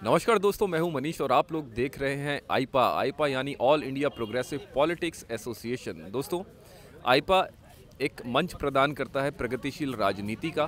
नमस्कार दोस्तों, मैं हूं मनीष और आप लोग देख रहे हैं आईपा यानी all India progressive politics association. दोस्तों, आईपा एक मंच प्रदान करता है प्रगतिशील राजनीति का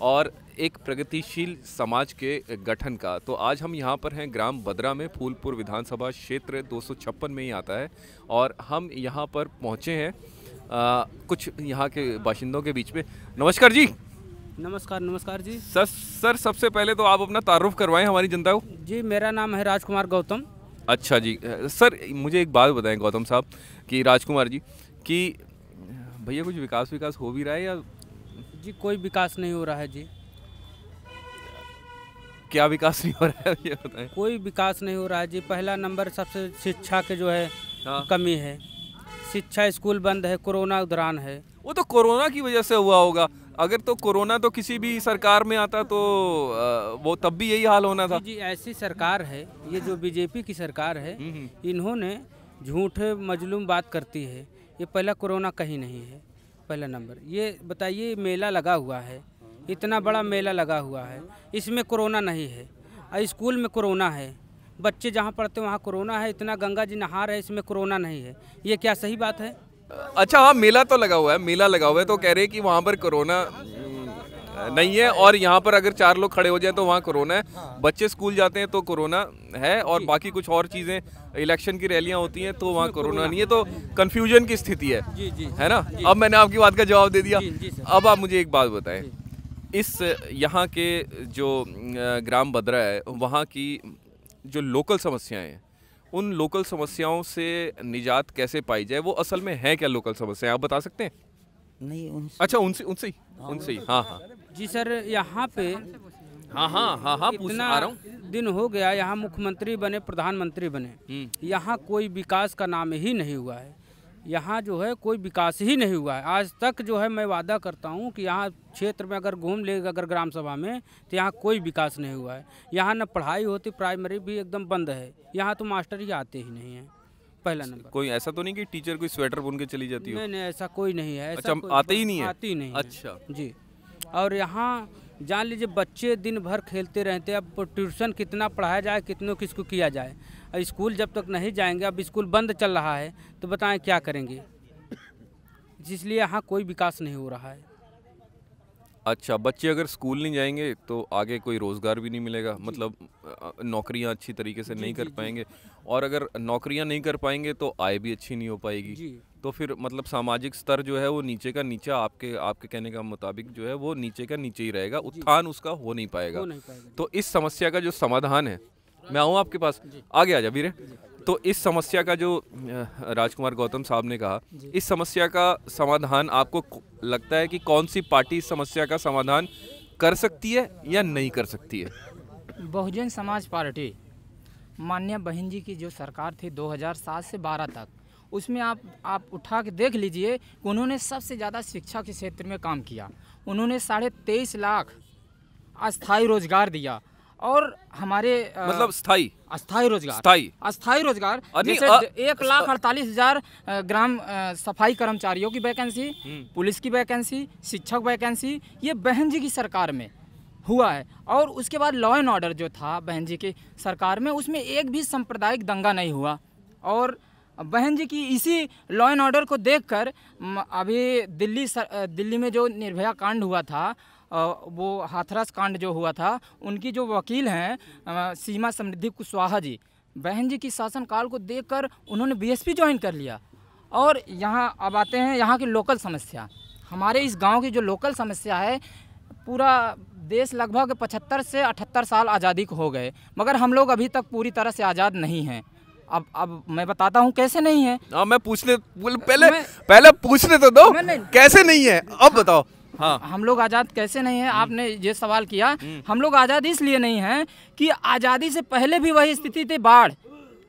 और एक प्रगतिशील समाज के गठन का। तो आज हम यहाँ पर हैं ग्राम बद्रा में, फूलपुर विधानसभा क्षेत्र 256 में ही आता है और हम यहाँ पर पहुँचे हैं कुछ यहाँ के बाशिंदों के बीच में। नमस्कार जी। नमस्कार जी। सर सबसे पहले तो आप अपना तारुफ करवाएं हमारी जनता को। जी, मेरा नाम है राजकुमार गौतम। अच्छा जी। सर मुझे एक बात बताएं गौतम साहब कि राजकुमार जी कि भैया कुछ विकास हो भी रहा है या जी कोई विकास नहीं हो रहा है जी। क्या विकास नहीं हो रहा है ये बताएं। कोई विकास नहीं हो रहा है जी। पहला नंबर सबसे शिक्षा के जो है कमी है। शिक्षा स्कूल बंद है, कोरोना दौरान है। वो तो कोरोना की वजह से हुआ होगा। अगर तो कोरोना तो किसी भी सरकार में आता तो वो तब भी यही हाल होना था। जी ऐसी सरकार है ये जो बीजेपी की सरकार है, इन्होंने झूठे मजलूम बात करती है। ये पहला कोरोना कहीं नहीं है। पहला नंबर ये बताइए, मेला लगा हुआ है, इतना बड़ा मेला लगा हुआ है, इसमें कोरोना नहीं है। स्कूल में कोरोना है, बच्चे जहाँ पढ़ते हैं वहाँ कोरोना है। इतना गंगा जी नहा रहे, इसमें कोरोना नहीं है। ये क्या सही बात है? अच्छा हाँ, मेला तो लगा हुआ है, मेला लगा हुआ है तो कह रहे हैं कि वहाँ पर कोरोना नहीं है और यहाँ पर अगर 4 लोग खड़े हो जाए तो वहाँ कोरोना है। बच्चे स्कूल जाते हैं तो कोरोना है और बाकी कुछ और चीज़ें, इलेक्शन की रैलियाँ होती हैं तो वहाँ कोरोना नहीं है। तो कंफ्यूजन की स्थिति है। जी है ना। अब मैंने आपकी बात का जवाब दे दिया। अब आप मुझे एक बात बताएं, इस यहाँ के जो ग्राम बद्रा है वहाँ की जो लोकल समस्याएं हैं, उन लोकल समस्याओं से निजात कैसे पाई जाए? वो असल में है क्या लोकल समस्याएं, आप बता सकते हैं? नहीं अच्छा उनसे ही। हाँ जी सर, यहाँ पे हाँ पूछ आ रहा हूँ। दिन हो गया यहाँ मुख्यमंत्री बने, प्रधानमंत्री बने, यहाँ कोई विकास का नाम ही नहीं हुआ है। यहाँ जो है कोई विकास ही नहीं हुआ है आज तक। जो है मैं वादा करता हूँ कि यहाँ क्षेत्र में अगर घूम लेगा अगर ग्राम सभा में तो यहाँ कोई विकास नहीं हुआ है। यहाँ न पढ़ाई होती, प्राइमरी भी एकदम बंद है। यहाँ तो मास्टर ही आते ही नहीं है। पहला नंबर। कोई ऐसा तो नहीं कि टीचर कोई स्वेटर बुन के चली जाती हो? नहीं, ऐसा कोई नहीं है। अच्छा, आते ही नहीं है? आती नहीं। अच्छा जी। और यहाँ जान लीजिए बच्चे दिन भर खेलते रहते हैं। अब ट्यूशन कितना पढ़ाया जाए, कितनों किसको किया जाए। स्कूल जब तक नहीं जाएंगे, अब स्कूल बंद चल रहा है तो बताएं क्या करेंगे। इसलिए यहाँ कोई विकास नहीं हो रहा है। अच्छा, बच्चे अगर स्कूल नहीं जाएंगे तो आगे कोई रोज़गार भी नहीं मिलेगा, मतलब नौकरियां अच्छी तरीके से नहीं कर पाएंगे और अगर नौकरियां नहीं कर पाएंगे तो आय भी अच्छी नहीं हो पाएगी। तो फिर मतलब सामाजिक स्तर जो है वो नीचे का नीचा, आपके कहने का मुताबिक जो है वो नीचे का नीचे ही रहेगा, उत्थान उसका हो नहीं पाएगा। तो इस समस्या का जो समाधान है, मैं आऊँ आपके पास, आगे आ जा वीरे। तो इस समस्या का जो राजकुमार गौतम साहब ने कहा, इस समस्या का समाधान आपको लगता है कि कौन सी पार्टी इस समस्या का समाधान कर सकती है या नहीं कर सकती है? बहुजन समाज पार्टी, माननीय बहन जी की जो सरकार थी 2007 से 12 तक, उसमें आप उठा के देख लीजिए, उन्होंने सबसे ज़्यादा शिक्षा के क्षेत्र में काम किया। उन्होंने 23.5 लाख अस्थायी रोजगार दिया और हमारे मतलब अस्थायी रोजगार जैसे 1,48,000 ग्राम सफाई कर्मचारियों की वैकेंसी, पुलिस की वैकेंसी, शिक्षक वैकेंसी, ये बहन जी की सरकार में हुआ है। और उसके बाद लॉ एंड ऑर्डर जो था बहन जी की सरकार में, उसमें एक भी सांप्रदायिक दंगा नहीं हुआ। और बहन जी की इसी लॉ एंड ऑर्डर को देखकर अभी दिल्ली में जो निर्भया कांड हुआ था, वो हाथरस कांड जो हुआ था, उनकी जो वकील हैं सीमा समृद्धि कुशवाहा जी, बहन जी की शासनकाल को देखकर उन्होंने बीएसपी ज्वाइन कर लिया। और यहाँ अब आते हैं यहाँ की लोकल समस्या। हमारे इस गांव की जो लोकल समस्या है, पूरा देश लगभग 75 से 78 साल आज़ादी को हो गए, मगर हम लोग अभी तक पूरी तरह से आज़ाद नहीं हैं। अब मैं बताता हूँ कैसे नहीं है। मैं पूछने पहले पूछने तो दो, कैसे नहीं है अब बताओ। हाँ, हम लोग आज़ाद कैसे नहीं हैं, आपने ये सवाल किया। हम लोग आज़ाद इसलिए नहीं हैं कि आज़ादी से पहले भी वही स्थिति थी, बाढ़,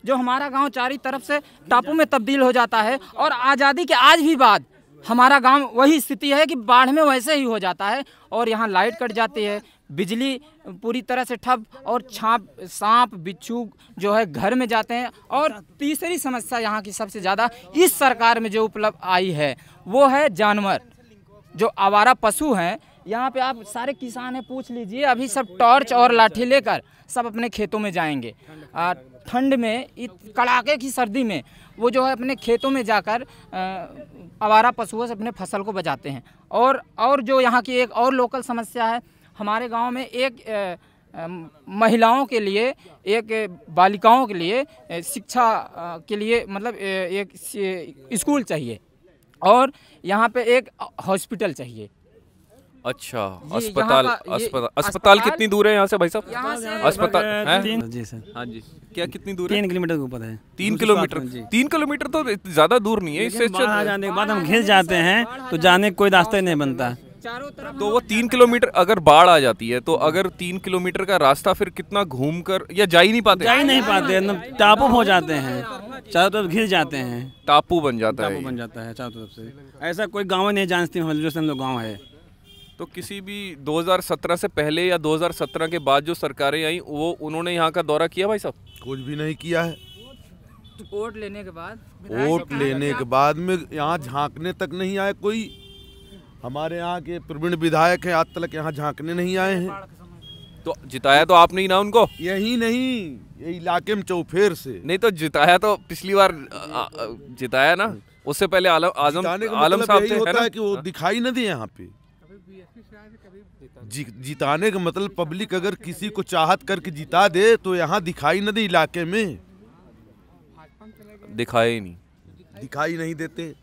जो हमारा गांव चारों तरफ से टापू में तब्दील हो जाता है। और आज़ादी के आज भी बाद हमारा गांव वही स्थिति है कि बाढ़ में वैसे ही हो जाता है। और यहाँ लाइट कट जाती है, बिजली पूरी तरह से ठप, और सांप बिच्छू जो है घर में जाते हैं। और तीसरी समस्या यहाँ की सबसे ज़्यादा इस सरकार में जो उपलब्ध आई है वो है जानवर, जो आवारा पशु हैं यहाँ पे आप सारे किसान हैं, पूछ लीजिए, अभी सब टॉर्च और लाठी लेकर सब अपने खेतों में जाएंगे। ठंड में, कड़ाके की सर्दी में वो जो है अपने खेतों में जाकर आवारा पशुओं से अपने फसल को बचाते हैं। और जो यहाँ की एक और लोकल समस्या है, हमारे गांव में एक महिलाओं के लिए, एक बालिकाओं के लिए शिक्षा के लिए मतलब एक स्कूल चाहिए और यहाँ पे एक हॉस्पिटल चाहिए। अच्छा, अस्पताल कितनी दूर है यहाँ से भाई साहब? अस्पताल है जी सर। हाँ जी, क्या कितनी दूर है? 3 किलोमीटर के ऊपर है। 3 किलोमीटर? 3 किलोमीटर तो ज्यादा दूर नहीं है। इससे बाहर आ जाने के बाद हम घिस जाते हैं तो जाने का कोई रास्ता ही नहीं बनता। तो वो 3 किलोमीटर अगर बाढ़ आ जाती है तो अगर 3 किलोमीटर का रास्ता फिर कितना घूम कर, या जा ही नहीं पाते? जा ही नहीं पाते, टापू हो जाते हैं, चारों तरफ घिस जाते हैं, टापू बन जाता है। टापू बन जाता है चारों तरफ से। ऐसा कोई गाँव नहीं जानती हम लोग गाँव है। तो किसी भी 2017 से पहले या 2017 के बाद जो सरकारें आई वो उन्होंने यहाँ का दौरा किया भाई साहब? कुछ भी नहीं किया है। वोट लेने के बाद, वोट लेने के बाद में यहाँ झांकने तक नहीं आए कोई। हमारे यहाँ के प्रवीण विधायक हैं, आज तक यहाँ झांकने नहीं आए हैं। तो जिताया तो आपने ही ना उनको? यही नहीं, ये इलाके में चौफेर से। नहीं तो जिताया तो पिछली बार जिताया ना, उससे पहले आलम साहब थे, होता है कि वो दिखाई न दे यहाँ पे। जिताने का मतलब पब्लिक अगर किसी को चाहत करके जिता दे तो यहाँ दिखाई न दे, इलाके में दिखाए नहीं, दिखाई नहीं देते।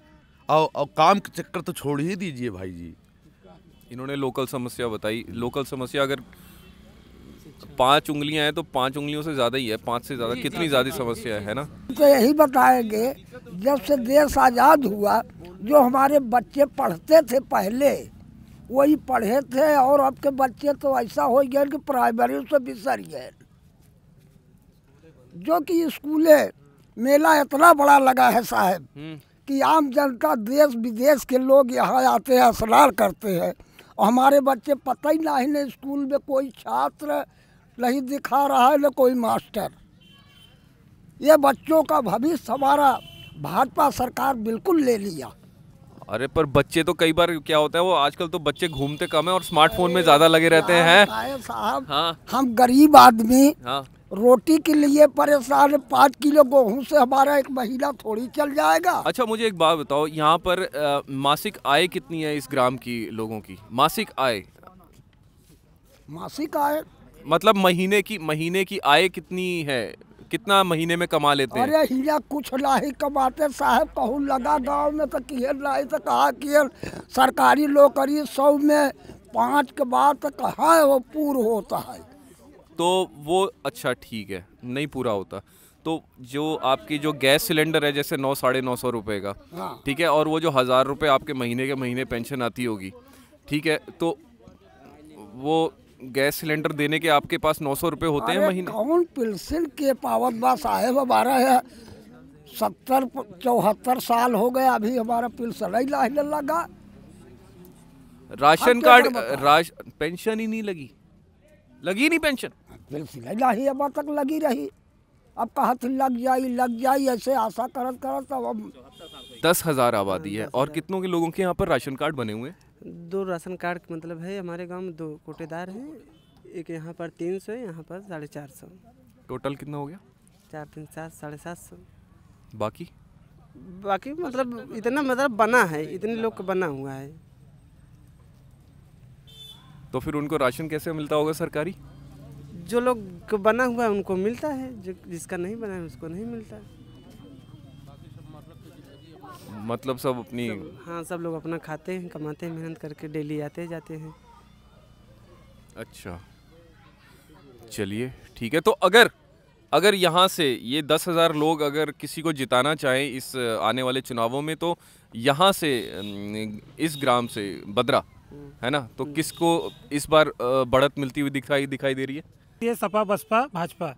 और काम के चक्कर तो छोड़ ही दीजिए भाई जी। इन्होंने लोकल समस्या बताई। लोकल समस्या अगर 5 उंगलियां हैं तो 5 उंगलियों से ज्यादा ही है, 5 से ज्यादा कितनी ज्यादा समस्या है ना। तो यही बताएंगे, जब से देश आज़ाद हुआ जो हमारे बच्चे पढ़ते थे पहले वही पढ़े थे, और अब के बच्चे तो ऐसा हो गया कि प्राइमरी से बिसर गए। जो कि स्कूले मेला इतना बड़ा लगा है साहब कि आम जनता देश विदेश के लोग यहाँ आते हैं, स्नान करते हैं, और हमारे बच्चे पता ही नहीं स्कूल में कोई छात्र नहीं दिखा रहा है न कोई मास्टर। ये बच्चों का भविष्य हमारा भाजपा सरकार बिल्कुल ले लिया। अरे पर बच्चे तो कई बार क्या होता है, वो आजकल तो बच्चे घूमते कम है और स्मार्टफोन में ज्यादा लगे रहते हैं साहब। हाँ। हम गरीब आदमी हाँ। रोटी के लिए परेशान, 5 किलो गेहूं से हमारा एक महीना थोड़ी चल जाएगा। अच्छा मुझे एक बात बताओ, यहाँ पर मासिक आय कितनी है इस ग्राम की लोगों की? मासिक आय, मासिक आय मतलब महीने की आय कितनी है? कितना महीने में कमा लेते हैं? अरे हिया कुछ नहीं कमाते साहब, कहूँ लगा गांव में तो किए नहीं तो कहा किए। सरकारी नौकरी 100 में 5 के बाद तो कहाँ वो पूरा होता है। तो वो अच्छा ठीक है, नहीं पूरा होता। तो जो आपकी जो गैस सिलेंडर है जैसे 900-950 रुपये का, ठीक है, और वो जो 1000 रुपये आपके महीने के महीने पेंशन आती होगी, ठीक है, तो वो गैस सिलेंडर देने के आपके पास 900 रुपये होते हैं महीने? कौन पेंशन के पावत बा साहेब, हमारा है 70-74 साल हो गए, अभी हमारा पेंशन ही नहीं लगा। राशन कार्ड पेंशन ही नहीं लगी नहीं पेंशन? पेंशन ही नहीं अब तक लगी रही। अब कहा लग जाई ऐसे आशा करत अब 10,000 आबादी है और कितनों के लोगों के यहाँ पर राशन कार्ड बने हुए हैं? 2 राशन कार्ड मतलब है हमारे गांव में, 2 कोटेदार हैं, एक यहाँ पर 300, यहाँ पर 450। टोटल कितना हो गया? 4 3 7 750। बाकी मतलब इतना मतलब बना है, इतने लोग का बना हुआ है। तो फिर उनको राशन कैसे मिलता होगा सरकारी? जो लोग को बना हुआ है उनको मिलता है, जो जिसका नहीं बना है उसको नहीं मिलता है। मतलब सब अपनी हाँ, सब लोग अपना खाते हैं, कमाते हैं, मेहनत करके डेली आते जाते हैं। अच्छा चलिए ठीक है। तो अगर यहाँ से ये 10,000 लोग अगर किसी को जिताना चाहें इस आने वाले चुनावों में, तो यहाँ से इस ग्राम से बद्रा है ना, तो किसको इस बार बढ़त मिलती हुई दिखाई दे रही है? ये सपा बसपा भाजपा,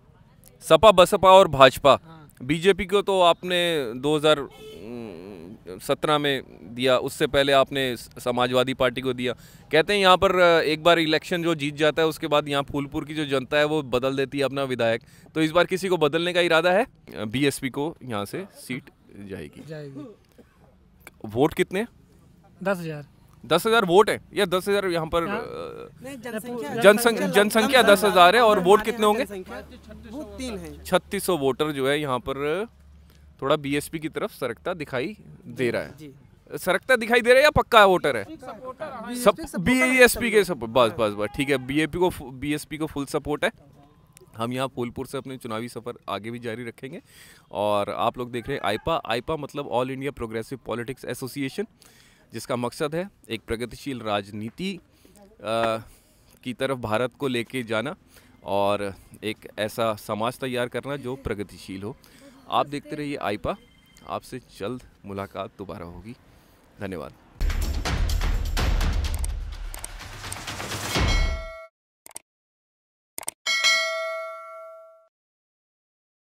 सपा बसपा और भाजपा। बीजेपी को तो आपने 2017 में दिया, उससे पहले आपने समाजवादी पार्टी को दिया। कहते हैं यहाँ पर एक बार इलेक्शन जो जीत जाता है उसके बाद यहाँ फूलपुर की जो जनता है वो बदल देती है अपना विधायक। तो इस बार किसी को बदलने का इरादा है? बीएसपी को यहाँ से सीट जाएगी। जाएगी। वोट कितने? 10,000। 10,000 वोट है या 10,000 यहाँ पर जनसंख्या 10,000 है और वोट कितने होंगे? 3600 वोटर जो है यहाँ पर थोड़ा बीएसपी की तरफ सरकता दिखाई दे रहा है। सरकता दिखाई दे रहा है या पक्का वोटर है? सब बीएसपी के सपोर्ट, बस ठीक है। बीएसपी को फुल सपोर्ट है। हम यहाँ फूलपुर से अपने चुनावी सफ़र आगे भी जारी रखेंगे। और आप लोग देख रहे हैं आईपा मतलब all India progressive politics association, जिसका मकसद है एक प्रगतिशील राजनीति की तरफ भारत को लेके जाना और एक ऐसा समाज तैयार करना जो प्रगतिशील हो। आप देखते रहिए आईपा। आपसे जल्द मुलाकात दोबारा होगी। धन्यवाद।